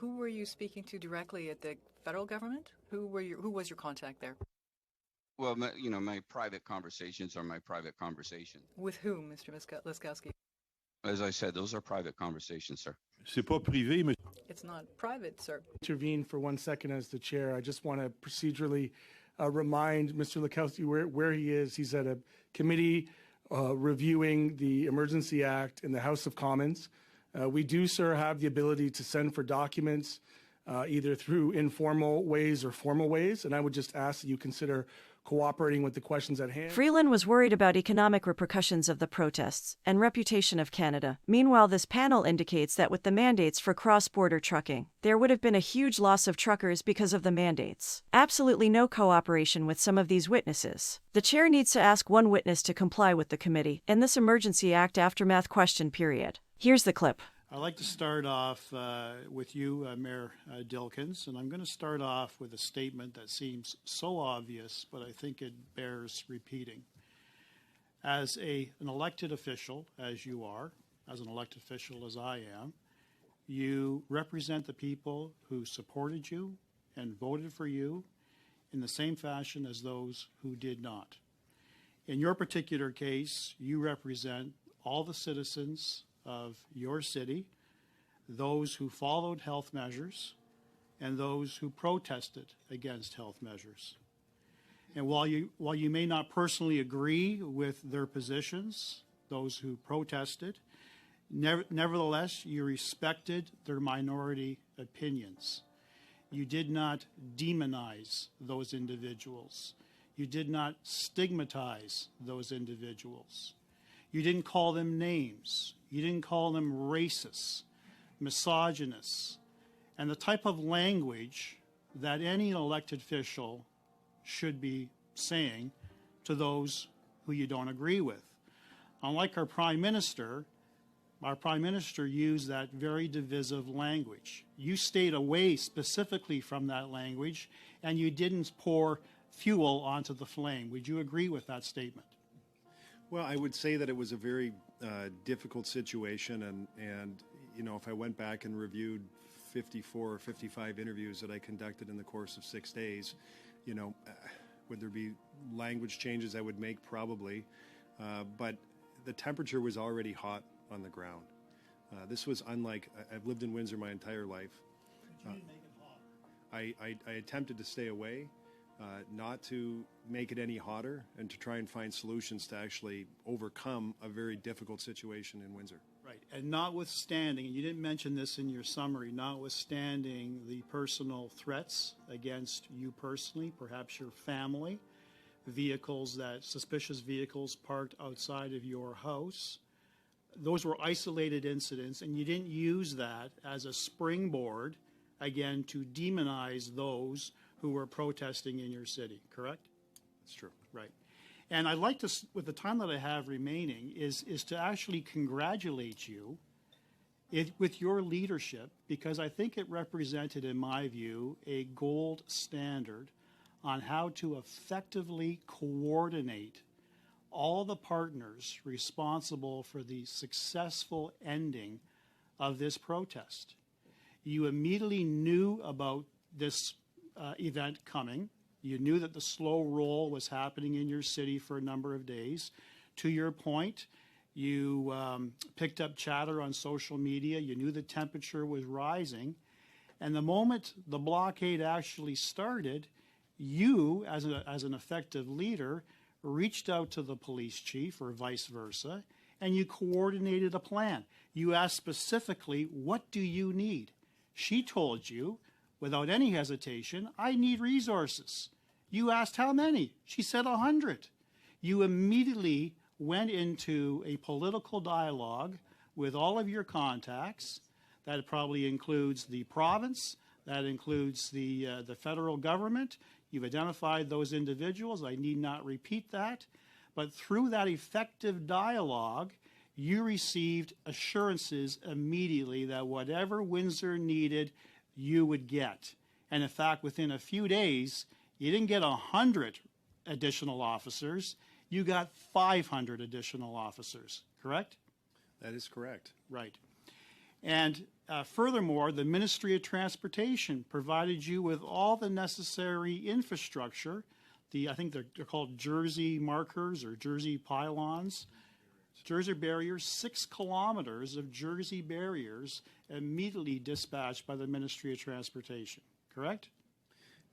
who were you speaking to directly at the federal government? Who was your contact there? Well, my private conversations are my private conversation. With whom, Mr. Laskowski? As I said, those are private conversations, sir. C'est pas privé, mais It's not private, sir. Intervene for 1 second as the chair. I just want to procedurally remind Mr. Laskowski where he is. He's at a committee reviewing the Emergency Act in the House of Commons. We do, sir, have the ability to send for documents either through informal ways or formal ways, and I would just ask that you consider cooperating with the questions at hand. Freeland was worried about economic repercussions of the protests and reputation of Canada. Meanwhile, this panel indicates that with the mandates for cross-border trucking, there would have been a huge loss of truckers because of the mandates. Absolutely no cooperation with some of these witnesses. The chair needs to ask one witness to comply with the committee in this Emergency Act aftermath question period. Here's the clip. I'd like to start off with you, Mayor Dilkens, and I'm going to start off with a statement that seems so obvious, but I think it bears repeating. As an elected official, as you are, as an elected official as I am, you represent the people who supported you and voted for you in the same fashion as those who did not. In your particular case, you represent all the citizens of your city, those who followed health measures, and those who protested against health measures. And while you may not personally agree with their positions, those who protested, nevertheless, you respected their minority opinions. You did not demonize those individuals. You did not stigmatize those individuals. You didn't call them names. You didn't call them racists, misogynists, and the type of language that any elected official should be saying to those who you don't agree with. Unlike our Prime Minister used that very divisive language. You stayed away specifically from that language, and you didn't pour fuel onto the flame. Would you agree with that statement? Well, I would say that it was a very difficult situation, and if I went back and reviewed 54 or 55 interviews that I conducted in the course of 6 days, would there be language changes I would make? Probably, but the temperature was already hot on the ground. This was unlike, I've lived in Windsor my entire life. But you didn't make it hot. I attempted to stay away, not to make it any hotter, and to try and find solutions to actually overcome a very difficult situation in Windsor. Right, and notwithstanding, and you didn't mention this in your summary, notwithstanding the personal threats against you personally, perhaps your family, suspicious vehicles parked outside of your house, those were isolated incidents, and you didn't use that as a springboard, again, to demonize those who were protesting in your city, correct? That's true. Right. And I'd like to, with the time that I have remaining, is to actually congratulate you with your leadership, because I think it represented, in my view, a gold standard on how to effectively coordinate all the partners responsible for the successful ending of this protest. You immediately knew about this event coming. You knew that the slow roll was happening in your city for a number of days. To your point, you picked up chatter on social media. You knew the temperature was rising. And the moment the blockade actually started, you, as an effective leader, reached out to the police chief or vice versa, and you coordinated a plan. You asked specifically, what do you need? She told you, without any hesitation, I need resources. You asked how many? She said 100. You immediately went into a political dialogue with all of your contacts. That probably includes the province, that includes the federal government. You've identified those individuals. I need not repeat that. But through that effective dialogue, you received assurances immediately that whatever Windsor needed, you would get. And in fact, within a few days, you didn't get 100 additional officers. You got 500 additional officers, correct? That is correct. Right. And Furthermore, the Ministry of Transportation provided you with all the necessary infrastructure. I think they're called jersey markers or jersey pylons. Jersey barriers, 6 kilometers of jersey barriers immediately dispatched by the Ministry of Transportation, correct?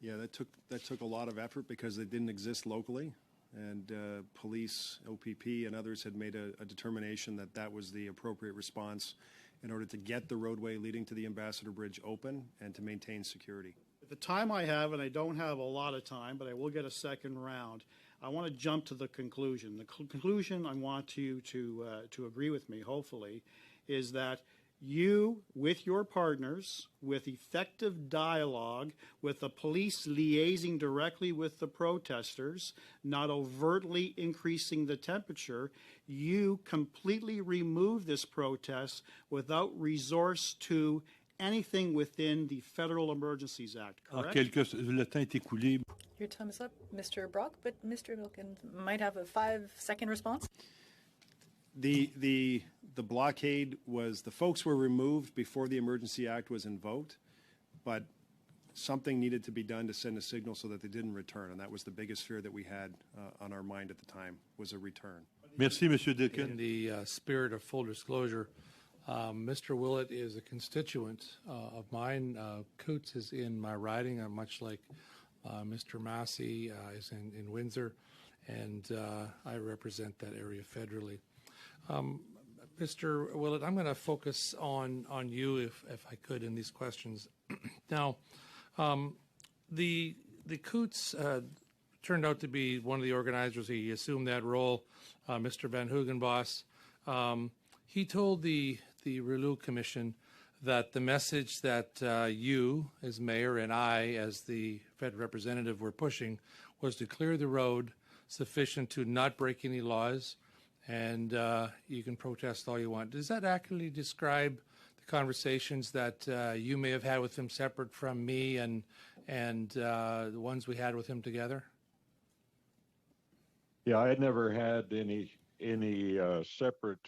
Yeah, that took a lot of effort because they didn't exist locally, and police, OPP, and others had made a determination that that was the appropriate response in order to get the roadway leading to the Ambassador Bridge open and to maintain security. At the time I have, and I don't have a lot of time, but I will get a second round, I want to jump to the conclusion. The conclusion I want you to agree with me, hopefully, is that you, with your partners, with effective dialogue, with the police liaising directly with the protesters, not overtly increasing the temperature, you completely removed this protest without resource to anything within the Federal Emergencies Act, correct? Le temps est écoulé. Your time is up, Mr. Brock, but Mr. Dilkens might have a 5-second response. The blockade was, the folks were removed before the Emergency Act was invoked, but something needed to be done to send a signal so that they didn't return, and that was the biggest fear that we had on our mind at the time, was a return. Merci, Monsieur Dilkens. In the spirit of full disclosure, Mr. Willett is a constituent of mine. Coots is in my riding, much like Mr. Massey is in Windsor, and I represent that area federally. Mr. Willett, I'm going to focus on you, if I could, in these questions. Now, the Coots turned out to be one of the organizers. He assumed that role, Mr. Van Hugenbos. He told the Rouleau Commission that the message that you, as mayor, and I, as the Fed representative, were pushing was to clear the road sufficient to not break any laws, and you can protest all you want. Does that accurately describe the conversations that you may have had with him separate from me and the ones we had with him together? Yeah, I had never had any separate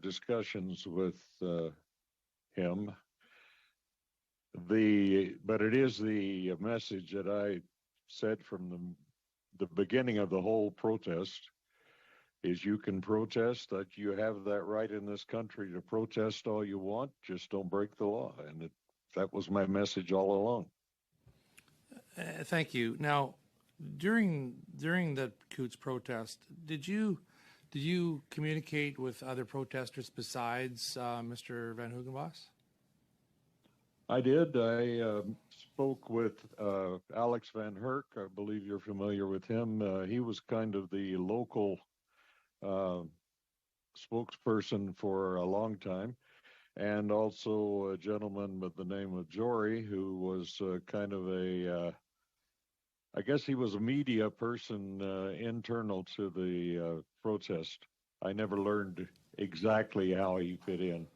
discussions with him. But it is the message that I said from the beginning of the whole protest is you can protest, that you have that right in this country to protest all you want, just don't break the law. And that was my message all along. Thank you. Now, during the Coots protest, did you communicate with other protesters besides Mr. Van Hugenbos? I did. I spoke with Alex Van Herk. I believe you're familiar with him. He was kind of the local spokesperson for a long time, and also a gentleman by the name of Jory, who was kind of I guess he was a media person internal to the protest. I never learned exactly how he fit in.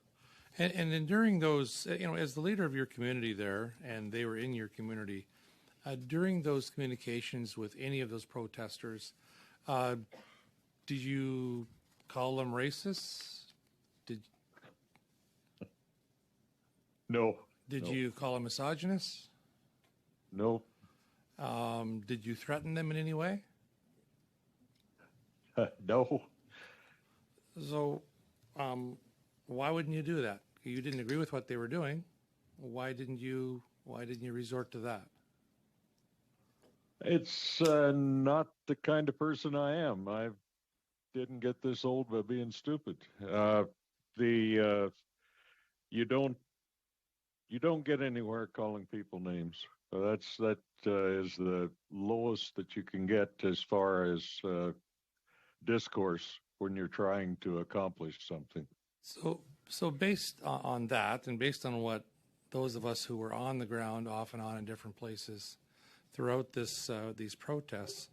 And then during those, as the leader of your community there, and they were in your community, during those communications with any of those protesters, did you call them racists? No. Did you call them misogynists? No. Did you threaten them in any way? No. So, why wouldn't you do that? You didn't agree with what they were doing. Why didn't you resort to that? It's not the kind of person I am. I didn't get this old by being stupid. You don't get anywhere calling people names. That is the lowest that you can get as far as discourse when you're trying to accomplish something. So based on that, and based on what those of us who were on the ground, off and on in different places throughout these protests,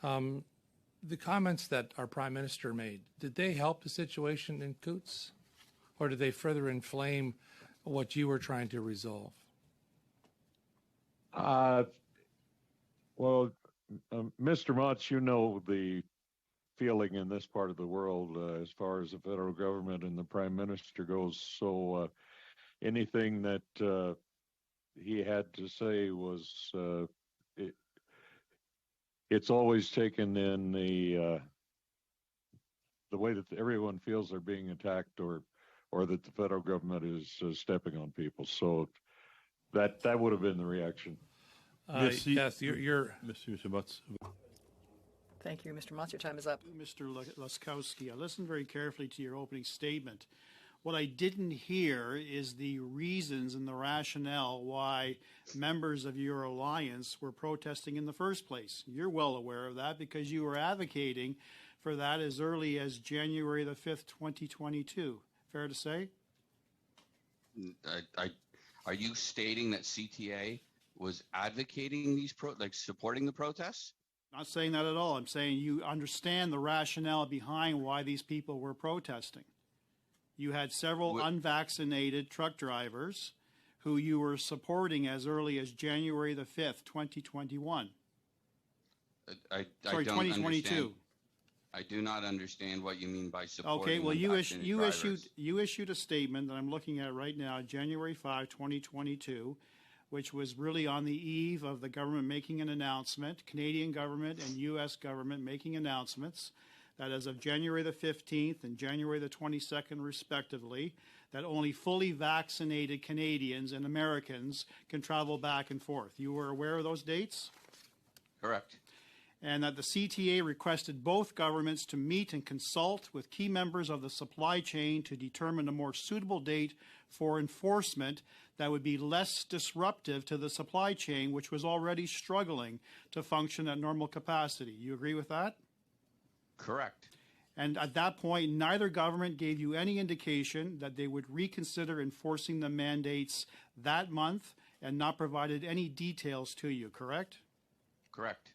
the comments that our Prime Minister made, did they help the situation in Coots, or did they further inflame what you were trying to resolve? Well, Mr. Motz, you know the feeling in this part of the world as far as the federal government and the prime minister goes. So anything that he had to say was it's always taken in the way that everyone feels they're being attacked or that the federal government is stepping on people. So that would have been the reaction. Merci. Yes, you're Monsieur Motz. Thank you, Mr. Motz. Your time is up. Mr. Laskowski, I listened very carefully to your opening statement. What I didn't hear is the reasons and the rationale why members of your alliance were protesting in the first place. You're well aware of that because you were advocating for that as early as January the 5th, 2022. Fair to say? Are you stating that CTA was advocating these supporting the protests? Not saying that at all. I'm saying you understand the rationale behind why these people were protesting. You had several unvaccinated truck drivers who you were supporting as early as January the 5th, 2021. I Sorry, don't 2022. understand. I do not understand what you mean by supporting. Okay, well, you drivers. issued a statement that I'm looking at right now, January 5, 2022, which was really on the eve of the government making an announcement, Canadian government and U.S. government making announcements that as of January the 15th and January the 22nd, respectively, that only fully vaccinated Canadians and Americans can travel back and forth. You were aware of those dates? Correct. And that the CTA requested both governments to meet and consult with key members of the supply chain to determine a more suitable date for enforcement that would be less disruptive to the supply chain, which was already struggling to function at normal capacity. You agree with that? Correct. And at that point, neither government gave you any indication that they would reconsider enforcing the mandates that month and not provided any details to you, correct? Correct.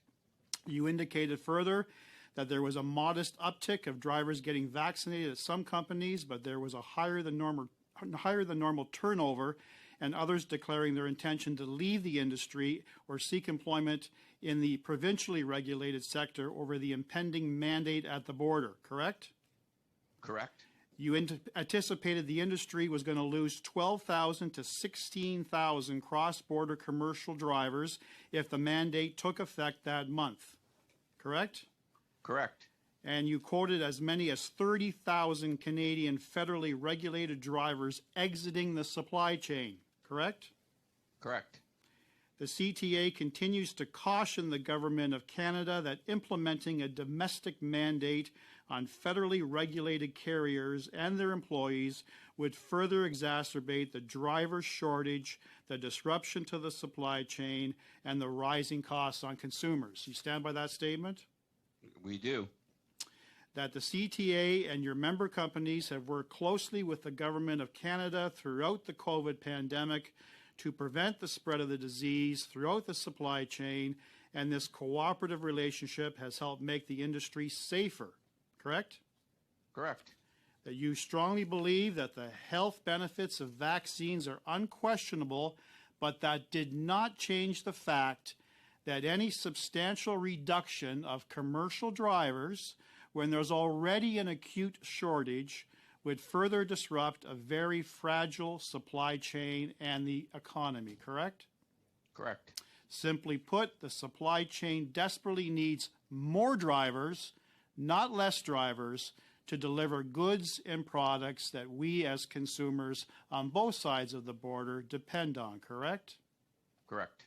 You indicated further that there was a modest uptick of drivers getting vaccinated at some companies, but there was a higher than normal turnover and others declaring their intention to leave the industry or seek employment in the provincially regulated sector over the impending mandate at the border, correct? Correct. You anticipated the industry was going to lose 12,000 to 16,000 cross-border commercial drivers if the mandate took effect that month, correct? Correct. And you quoted as many as 30,000 Canadian federally regulated drivers exiting the supply chain, correct? Correct. The CTA continues to caution the Government of Canada that implementing a domestic mandate on federally regulated carriers and their employees would further exacerbate the driver shortage, the disruption to the supply chain, and the rising costs on consumers. You stand by that statement? We do. That the CTA and your member companies have worked closely with the Government of Canada throughout the COVID pandemic to prevent the spread of the disease throughout the supply chain, and this cooperative relationship has helped make the industry safer, correct? Correct. That you strongly believe that the health benefits of vaccines are unquestionable, but that did not change the fact that any substantial reduction of commercial drivers when there's already an acute shortage would further disrupt a very fragile supply chain and the economy, correct? Correct. Simply put, the supply chain desperately needs more drivers, not less drivers, to deliver goods and products that we as consumers on both sides of the border depend on, correct? Correct.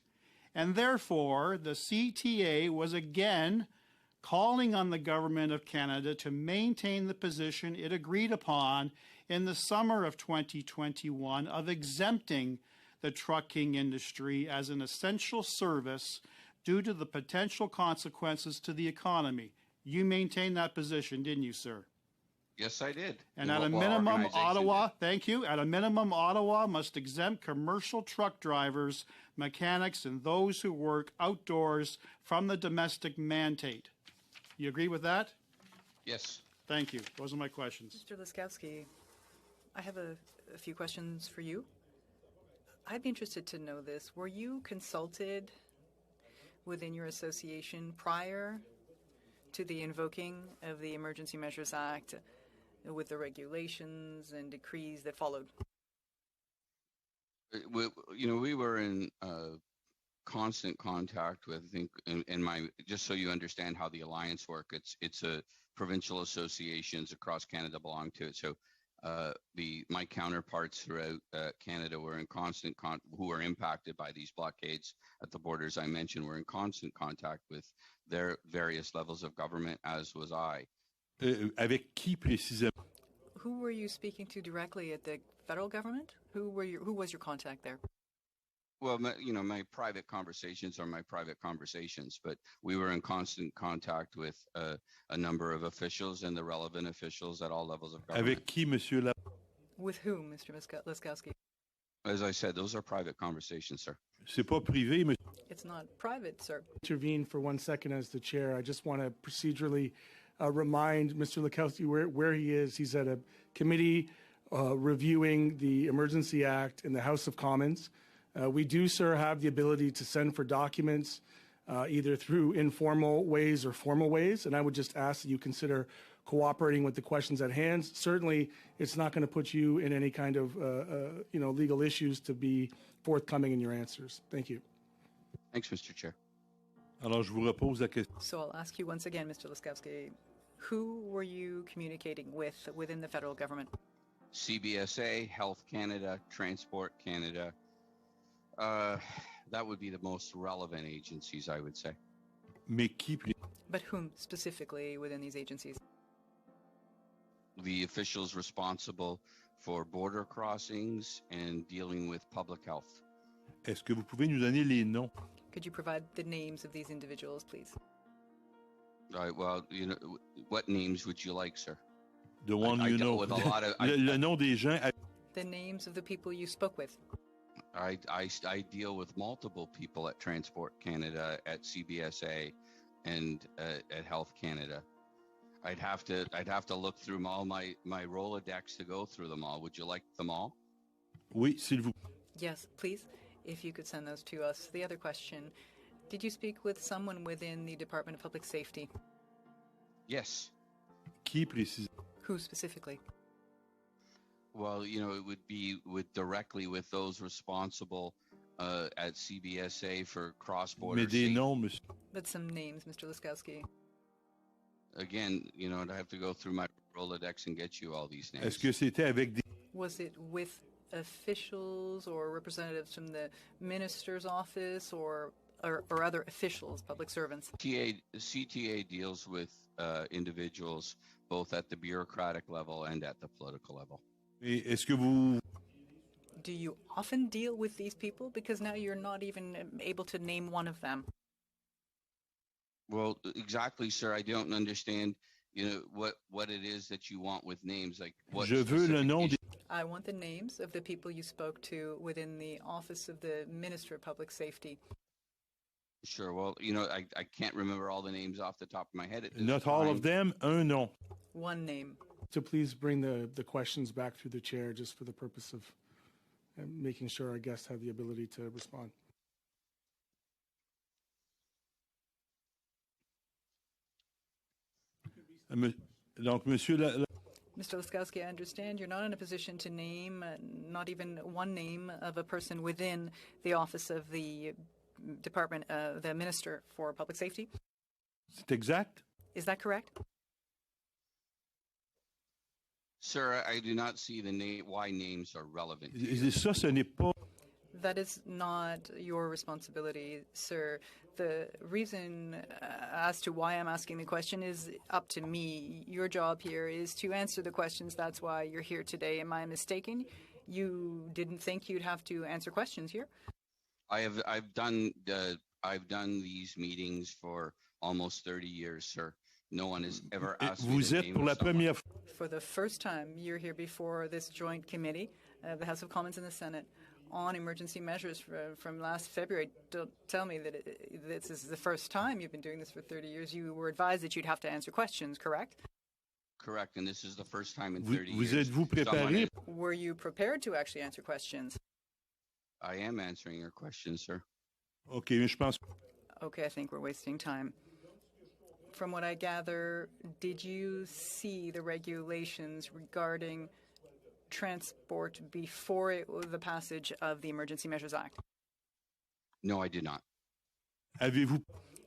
And therefore, the CTA was again calling on the Government of Canada to maintain the position it agreed upon in the summer of 2021 of exempting the trucking industry as an essential service due to the potential consequences to the economy. You maintained that position, didn't you, sir? Yes, I did. And at a minimum, Ottawa, thank you, at a minimum, Ottawa must exempt commercial truck drivers, mechanics, and those who work outdoors from the domestic mandate. You agree with that? Yes. Thank you. Those are my questions. Mr. Laskowski, I have a few questions for you. I'd be interested to know this. Were you consulted within your association prior to the invoking of the Emergency Measures Act with the regulations and decrees that followed? We were in constant contact with, I think, in my, just so you understand how the alliance work, it's a provincial associations across Canada belong to it. So my counterparts throughout Canada were in constant who were impacted by these blockades at the borders I mentioned, were in constant contact with their various levels of government, as was I. Avec qui précisément? Who were you speaking to directly at the federal government? Who was your contact there? Well, my private conversations are my private conversations, but we were in constant contact with a number of officials and the relevant officials at all levels of government. Avec qui, Monsieur la... With whom, Mr. Laskowski? As I said, those are private conversations, sir. C'est pas privé, monsieur. It's not private, sir. Intervene for 1 second as the chair. I just want to procedurally remind Mr. Lakowski where he is. He's at a committee reviewing the Emergency Act in the House of Commons. We do, sir, have the ability to send for documents either through informal ways or formal ways, and I would just ask that you consider cooperating with the questions at hand. Certainly, it's not going to put you in any kind of legal issues to be forthcoming in your answers. Thank you. Thanks, Mr. Chair. Alors, je vous repose la question. So I'll ask you once again, Mr. Laskowski, who were you communicating with within the federal government? CBSA, Health Canada, Transport Canada. That would be the most relevant agencies, I would say. Mais qui... But whom specifically within these agencies? The officials responsible for border crossings and dealing with public health. Est-ce que vous pouvez nous donner les noms? Could you provide the names of these individuals, please? Well, what names would you like, sir? The one I you dealt know. with a lot of, le nom des gens. The names of the people you spoke with. I deal with multiple people at Transport Canada, at CBSA, and at Health Canada. I'd have to look through all my Rolodex to go through them all. Would you like them all? Oui, s'il vous. Yes, please. If you could send those to us. The other question, did you speak with someone within the Department of Public Safety? Yes. Qui précise? Who specifically? Well, it would be directly with those responsible at CBSA for cross-border Mais des safety. noms, monsieur. But some names, Mr. Laskowski. Again, I'd have to go through my Rolodex and get you all these names. Est-ce que c'était avec des... Was it with officials or representatives from the minister's office or other officials, public servants? CTA deals with individuals both at the bureaucratic level and at the political level. Et est-ce que vous... Do you often deal with these people? Because now you're not even able to name one of them. Well, exactly, sir. I don't understand, what it is that you want with names. Like what? Je veux le nom des... I want the names of the people you spoke to within the office of the Minister of Public Safety. Sure. Well, I can't remember all the names off the top of my head. Not all of them, un nom. One name. So please bring the questions back through the chair just for the purpose of making sure our guests have the ability to respond. Donc, monsieur... Mr. Laskowski, I understand you're not in a position to name, not even one name of a person within the office of the department, the Minister for Public Safety. C'est exact? Is that correct? Sir, I do not see why names are relevant. Ça, ce n'est pas... That is not your responsibility, sir. The reason as to why I'm asking the question is up to me. Your job here is to answer the questions. That's why you're here today. Am I mistaken? You didn't think you'd have to answer questions here? I've done these meetings for almost 30 years, sir. No one has ever asked me the name of someone. For the first time, you're here before this joint committee, the House of Commons and the Senate, on emergency measures from last February. Don't tell me that this is the first time you've been doing this for 30 years. You were advised that you'd have to answer questions, correct? Correct, and this is the first time in 30 Vous years. êtes-vous préparé? Were you prepared to actually answer questions? I am answering your question, sir. OK, mais je pense... Okay, I think we're wasting time. From what I gather, did you see the regulations regarding transport before the passage of the Emergency Measures Act? No, I did not. Avez-vous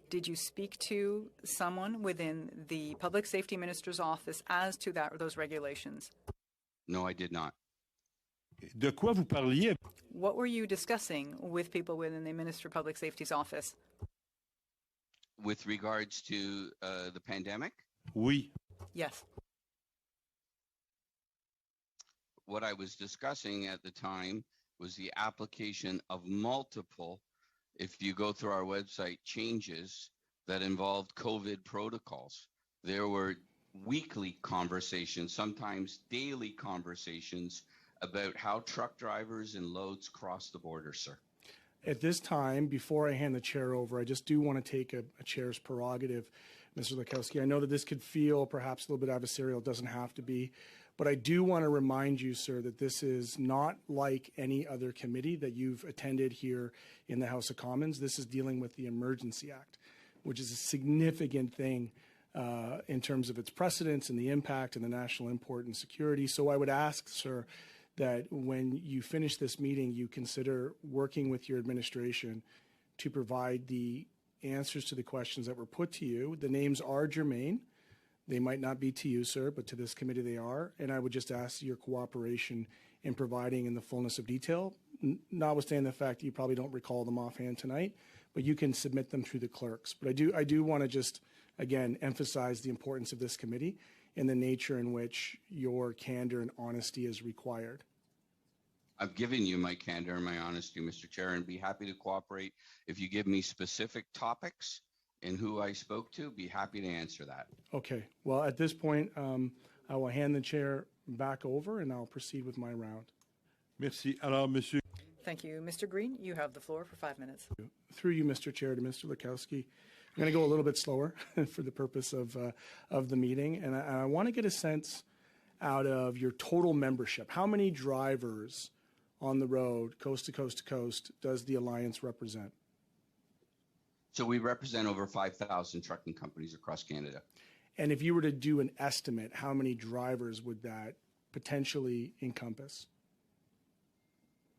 Did you speak to someone within the Public Safety Minister's office as to those regulations? No, I did not. de quoi vous parliez? What were you discussing with people within the Minister of Public Safety's office? With regards to the pandemic, Oui. Yes. what I was discussing at the time was the application of multiple, if you go through our website, changes that involved COVID protocols. There were weekly conversations, sometimes daily conversations about how truck drivers and loads cross the border, sir. At this time, before I hand the chair over, I just do want to take a chair's prerogative, Mr. Lukowski. I know that this could feel perhaps a little bit adversarial. It doesn't have to be. But I do want to remind you, sir, that this is not like any other committee that you've attended here in the House of Commons. This is dealing with the Emergency Act, which is a significant thing in terms of its precedence and the impact and the national import and security. So I would ask, sir, that when you finish this meeting, you consider working with your administration to provide the answers to the questions that were put to you. The names are germane. They might not be to you, sir, but to this committee they are. And I would just ask your cooperation in providing in the fullness of detail, notwithstanding the fact that you probably don't recall them offhand tonight, but you can submit them through the clerks. But I do want to just, again, emphasize the importance of this committee and the nature in which your candor and honesty is required. I've given you my candor and my honesty, Mr. Chair, and be happy to cooperate. If you give me specific topics and who I spoke to, be happy to answer that. Okay. Well, at this point, I will hand the chair back over and I'll proceed with my round. Merci. Alors, Monsieur, Thank you. Mr. Green, you have the floor for 5 minutes. Through you, Mr. Chair, to Mr. Lukowski. I'm going to go a little bit slower for the purpose of the meeting. And I want to get a sense out of your total membership. How many drivers on the road, coast to coast to coast, does the Alliance represent? So we represent over 5,000 trucking companies across Canada. And if you were to do an estimate, how many drivers would that potentially encompass?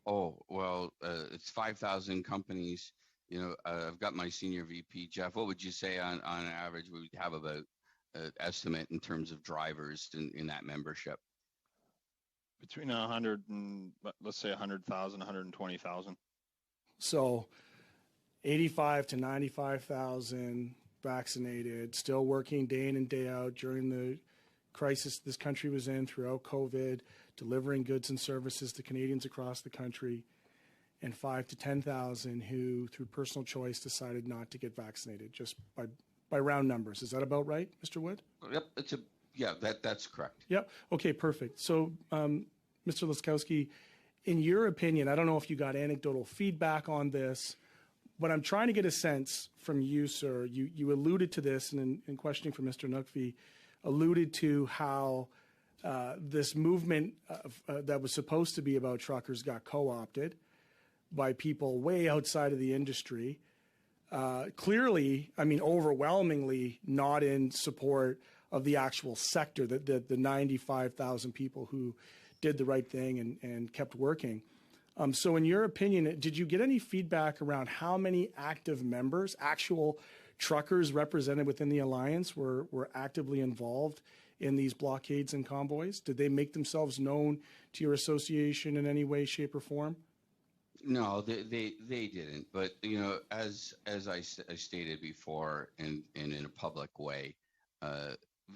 Oh, well, it's 5,000 companies. You know, I've got my senior VP, Jeff. What would you say on average we would have about estimate in terms of drivers in that membership? Between 100 and, let's say, 100,000, 120,000. So 85 to 95,000 vaccinated, still working day in and day out during the crisis this country was in throughout COVID, delivering goods and services to Canadians across the country, and 5 to 10,000 who, through personal choice, decided not to get vaccinated, just by round numbers. Is that about right, Mr. Wood? Yep, that's correct. Yep. Okay, perfect. So, Mr. Lukowski, in your opinion, I don't know if you got anecdotal feedback on this, but I'm trying to get a sense from you, sir. You alluded to this, and in questioning from Mr. Nukvi, alluded to how this movement that was supposed to be about truckers got co-opted by people way outside of the industry. Clearly, I mean, overwhelmingly not in support of the actual sector, the 95,000 people who did the right thing and kept working. So in your opinion, did you get any feedback around how many active members, actual truckers represented within the Alliance were actively involved in these blockades and convoys? Did they make themselves known to your association in any way, shape, or form? No, they didn't. But, you know, as I stated before and in a public way,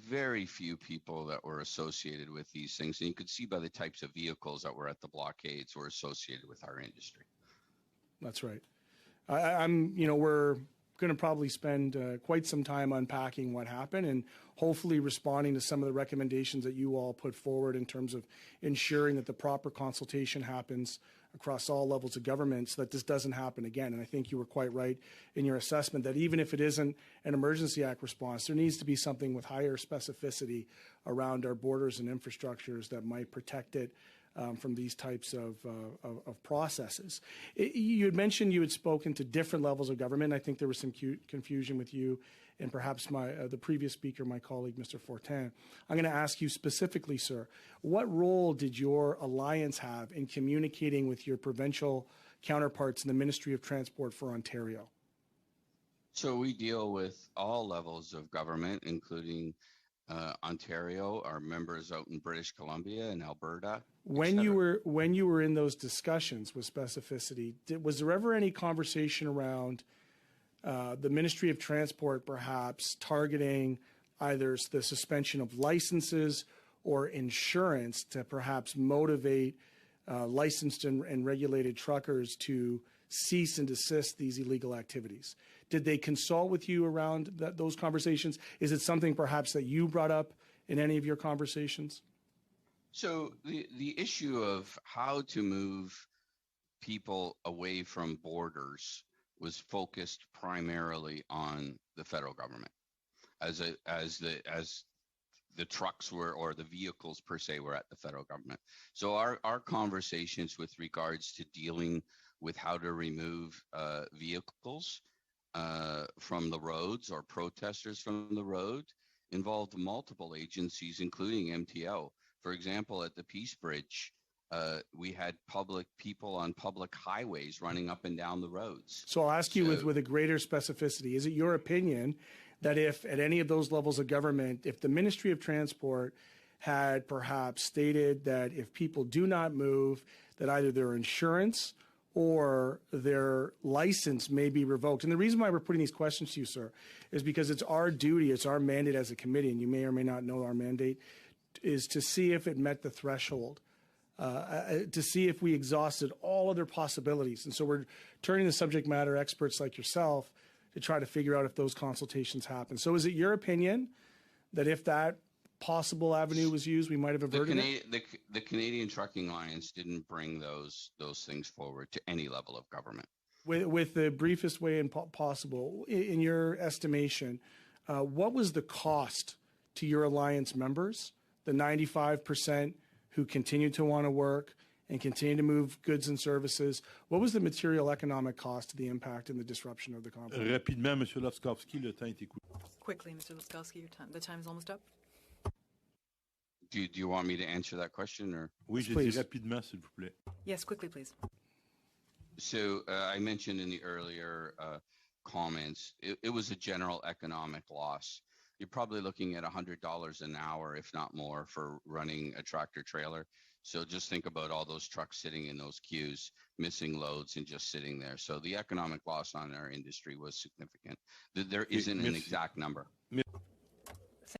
very few people that were associated with these things. And you could see by the types of vehicles that were at the blockades were associated with our industry. That's right. We're going to probably spend quite some time unpacking what happened and hopefully responding to some of the recommendations that you all put forward in terms of ensuring that the proper consultation happens across all levels of government so that this doesn't happen again. And I think you were quite right in your assessment that even if it isn't an Emergency Act response, there needs to be something with higher specificity around our borders and infrastructures that might protect it from these types of processes. You had mentioned you had spoken to different levels of government. I think there was some confusion with you and perhaps the previous speaker, my colleague, Mr. Fortin. I'm going to ask you specifically, sir, what role did your alliance have in communicating with your provincial counterparts in the Ministry of Transport for Ontario? So we deal with all levels of government, including Ontario, our members out in British Columbia and Alberta. When you were in those discussions with specificity, was there ever any conversation around the Ministry of Transport perhaps targeting either the suspension of licenses or insurance to perhaps motivate licensed and regulated truckers to cease and desist these illegal activities? Did they consult with you around those conversations? Is it something perhaps that you brought up in any of your conversations? So the issue of how to move people away from borders was focused primarily on the federal government, as the trucks were, or the vehicles per se, were at the federal government. So our conversations with regards to dealing with how to remove vehicles from the roads or protesters from the road involved multiple agencies, including MTO. For example, at the Peace Bridge, we had public people on public highways running up and down the roads. So I'll ask you with a greater specificity, is it your opinion that if at any of those levels of government, if the Ministry of Transport had perhaps stated that if people do not move, that either their insurance or their license may be revoked? And the reason why we're putting these questions to you, sir, is because it's our duty, it's our mandate as a committee, and you may or may not know our mandate, is to see if it met the threshold, to see if we exhausted all other possibilities. And so we're turning to subject matter experts like yourself to try to figure out if those consultations happen. So is it your opinion that if that possible avenue was used, we might have averted it? The Canadian Trucking Alliance didn't bring those things forward to any level of government. With the briefest way possible, in your estimation, what was the cost to your alliance members, the 95% who continue to want to work and continue to move goods and services? What was the material economic cost to the impact and the disruption of the conference? Rapidement, Monsieur Laskowski, le temps est écoulé. Quickly, Mr. Laskowski, the time is almost up. Do you want me to answer that question, or? Oui, je Please. dis rapidement, s'il vous plaît. Yes, quickly, please. So I mentioned in the earlier comments, it was a general economic loss. You're probably looking at $100 an hour, if not more, for running a tractor trailer. So just think about all those trucks sitting in those queues, missing loads and just sitting there. So the economic loss on our industry was significant. There isn't an exact number.